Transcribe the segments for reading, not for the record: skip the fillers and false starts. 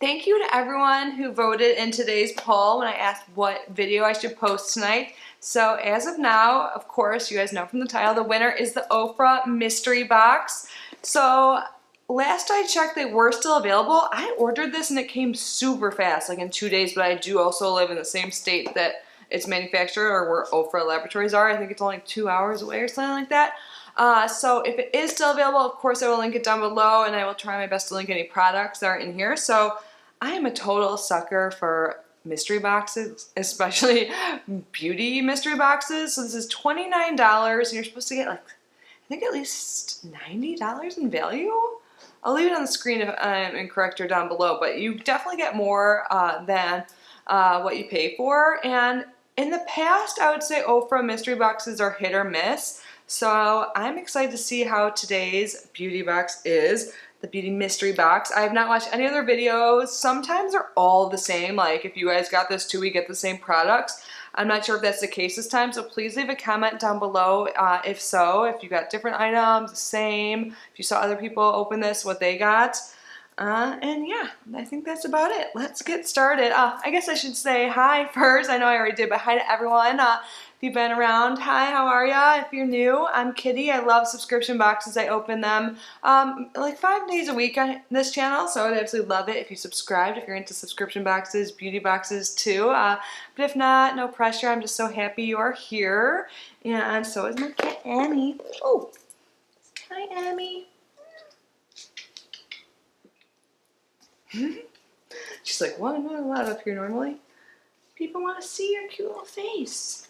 Thank you to everyone who voted in today's poll when I asked what video I should post tonight. So as of now, of course, you guys know from the title, the winner is the Ofra mystery box. So last I checked, they were still available. I ordered this and it came super fast, like in 2 days, but I do also live in the same state that it's manufactured or where Ofra laboratories are. I think it's only 2 hours away or something like that. So if it is still available, of course I will link it down below, and I will try my best to link any products that are in here. So I am a total sucker for mystery boxes, especially beauty mystery boxes. So this is $29 and you're supposed to get like, I think at least $90 in value. I'll leave it on the screen if I'm incorrect or down below, but you definitely get more than what you pay for. And in the past, I would say Ofra mystery boxes are hit or miss. So I'm excited to see how today's beauty box is, the beauty mystery box. I have not watched any other videos. Sometimes they're all the same, like if you guys got this too, we get the same products. I'm not sure if that's the case this time, so please leave a comment down below if so, if you got different items, the same, if you saw other people open this, what they got. And yeah, I think that's about it. Let's get started. I guess I should say hi first. I know I already did, but hi to everyone. If you've been around, hi, how are ya? If you're new, I'm Kitty. I love subscription boxes. I open them like 5 days a week on this channel, so I would absolutely love it if you subscribed, if you're into subscription boxes, beauty boxes too. But if not, no pressure. I'm just so happy you are here. And so is my cat, Annie. Oh, hi, Annie. She's like, well, I'm not allowed up here normally. People want to see your cute little face.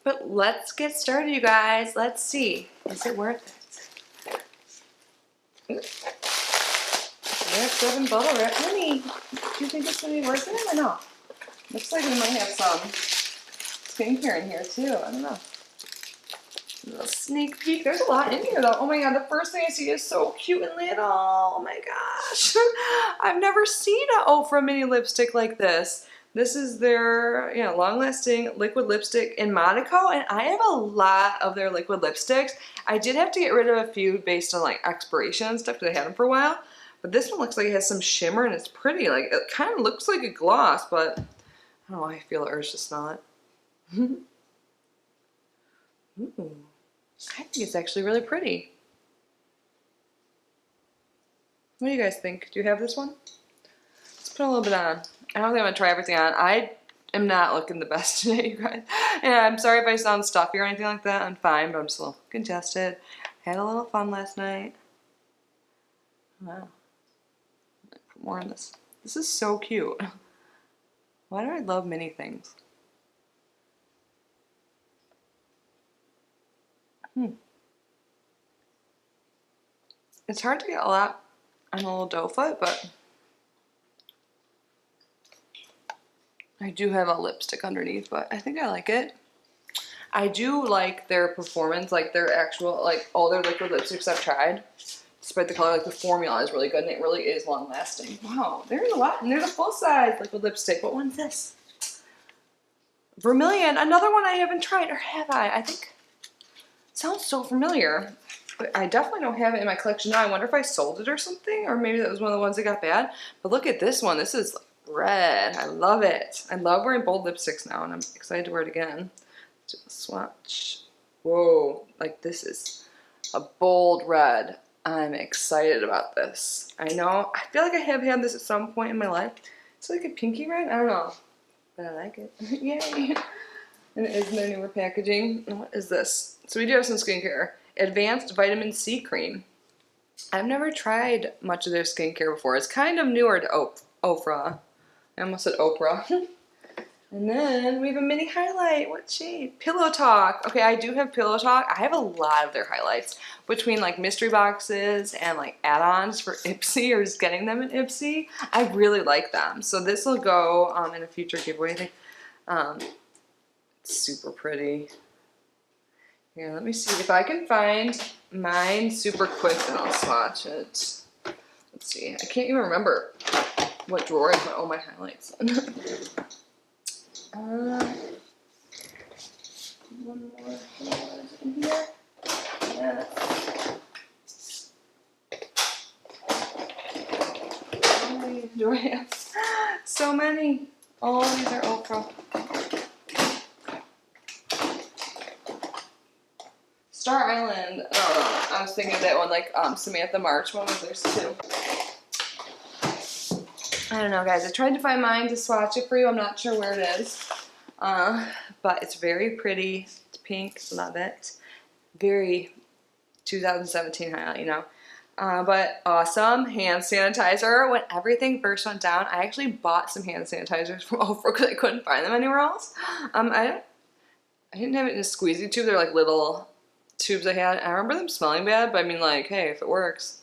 But let's get started, you guys. Let's see. Is it worth it? Wrap 7 bubble wrap. Honey, do you think it's going to be worth it or no? Looks like we might have some skincare in here too. I don't know. A little sneak peek. There's a lot in here though. Oh my god, the first thing I see is so cute and little. Oh my gosh. I've never seen an Ofra mini lipstick like this. This is their long-lasting liquid lipstick in Monaco, and I have a lot of their liquid lipsticks. I did have to get rid of a few based on like expiration and stuff because I had them for a while. But this one looks like it has some shimmer and it's pretty. Like it kind of looks like a gloss, but I don't know why I feel the urge to smell it. Ooh. I think it's actually really pretty. What do you guys think? Do you have this one? Let's put a little bit on. I don't think I'm going to try everything on. I am not looking the best today, you guys. And I'm sorry if I sound stuffy or anything like that. I'm fine, but I'm just a little congested. I had a little fun last night. Wow. Put more in this. This is so cute. Why do I love mini things? It's hard to get a lot on a little doe foot, but I do have a lipstick underneath, but I think I like it. I do like their performance, like their actual, like all their liquid lipsticks I've tried. Despite the color, like the formula is really good and it really is long lasting. Wow, there's a lot, and there's a full size liquid lipstick. What one's this? Vermilion, another one I haven't tried, or have I? I think sounds so familiar. But I definitely don't have it in my collection now. I wonder if I sold it or something, or maybe that was one of the ones that got bad. But look at this one. This is red. I love it. I love wearing bold lipsticks now, and I'm excited to wear it again. Do a swatch. Whoa, like this is a bold red. I'm excited about this. I know, I feel like I have had this at some point in my life. It's like a pinky red. I don't know, but I like it. Yay. And it is in their newer packaging. And what is this? So we do have some skincare. Advanced Vitamin C Cream. I've never tried much of their skincare before. It's kind of newer to Ofra. I almost said Oprah. And then we have a mini highlight. What shade? Pillow Talk. Okay, I do have Pillow Talk. I have a lot of their highlights between like mystery boxes and like add-ons for Ipsy or just getting them in Ipsy. I really like them. So this will go in a future giveaway. I think. It's super pretty. Here, let me see if I can find mine super quick and I'll swatch it. Let's see. I can't even remember what drawer I put all my highlights in. One more in here. Yeah. Oh Do I have so many? All of these are Ofra. Star Island. I was thinking of that one, like Samantha March one. There's two. I don't know, guys. I tried to find mine to swatch it for you. I'm not sure where it is. But it's very pretty. It's pink. Love it. Very 2017 highlight, you know. But awesome hand sanitizer. When everything first went down, I actually bought some hand sanitizers from Ofra because I couldn't find them anywhere else. I didn't have it in a squeezy tube. They're like little tubes I had. I remember them smelling bad, but I mean, like, hey, if it works,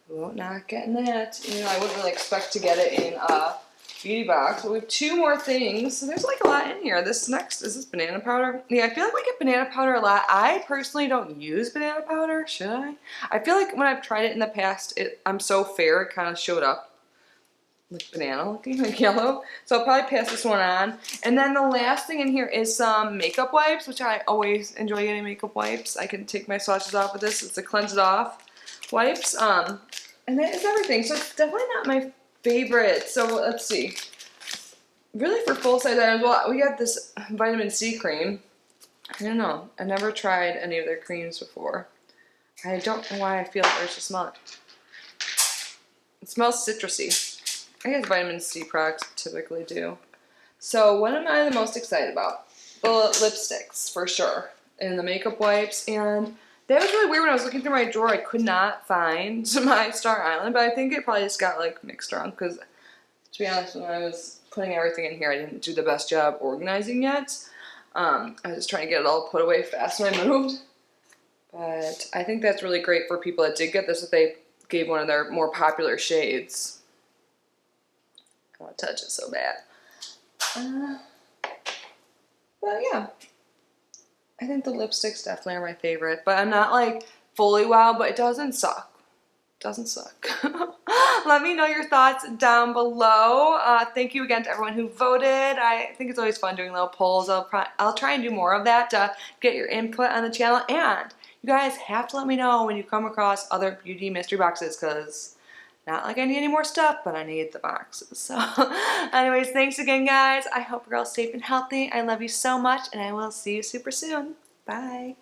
well, not getting that. You know, I wouldn't really expect to get it in a beauty box. But we have two more things. So there's like a lot in here. This next, is this banana powder? Yeah, I feel like we get banana powder a lot. I personally don't use banana powder. Should I? I feel like when I've tried it in the past, I'm so fair, it kind of showed up like banana looking, like yellow. So I'll probably pass this one on. And then the last thing in here is some makeup wipes, which I always enjoy getting makeup wipes. I can take my swatches off with this. It's a cleanse it off wipes. And that is everything. So it's definitely not my favorite. So let's see. Really for full size items, well, we got this vitamin C cream. I don't know. I never tried any of their creams before. I don't know why I feel like there's a smell. It smells citrusy. I guess vitamin C products typically do. So what am I the most excited about? The lipsticks, for sure. And the makeup wipes. And that was really weird when I was looking through my drawer. I could not find my Star Island, but I think it probably just got like mixed around because, to be honest, when I was putting everything in here, I didn't do the best job organizing yet. I was just trying to get it all put away fast when I moved. But I think that's really great for people that did get this if they gave one of their more popular shades. I want to touch it so bad. But yeah. I think the lipsticks definitely are my favorite, but I'm not like fully wow, but it doesn't suck. It doesn't suck. Let me know your thoughts down below. Thank you again to everyone who voted. I think it's always fun doing little polls. I'll try and do more of that to get your input on the channel. And you guys have to let me know when you come across other beauty mystery boxes because not like I need any more stuff, but I need the boxes. So anyways, thanks again, guys. I hope you're all safe and healthy. I love you so much, and I will see you super soon. Bye.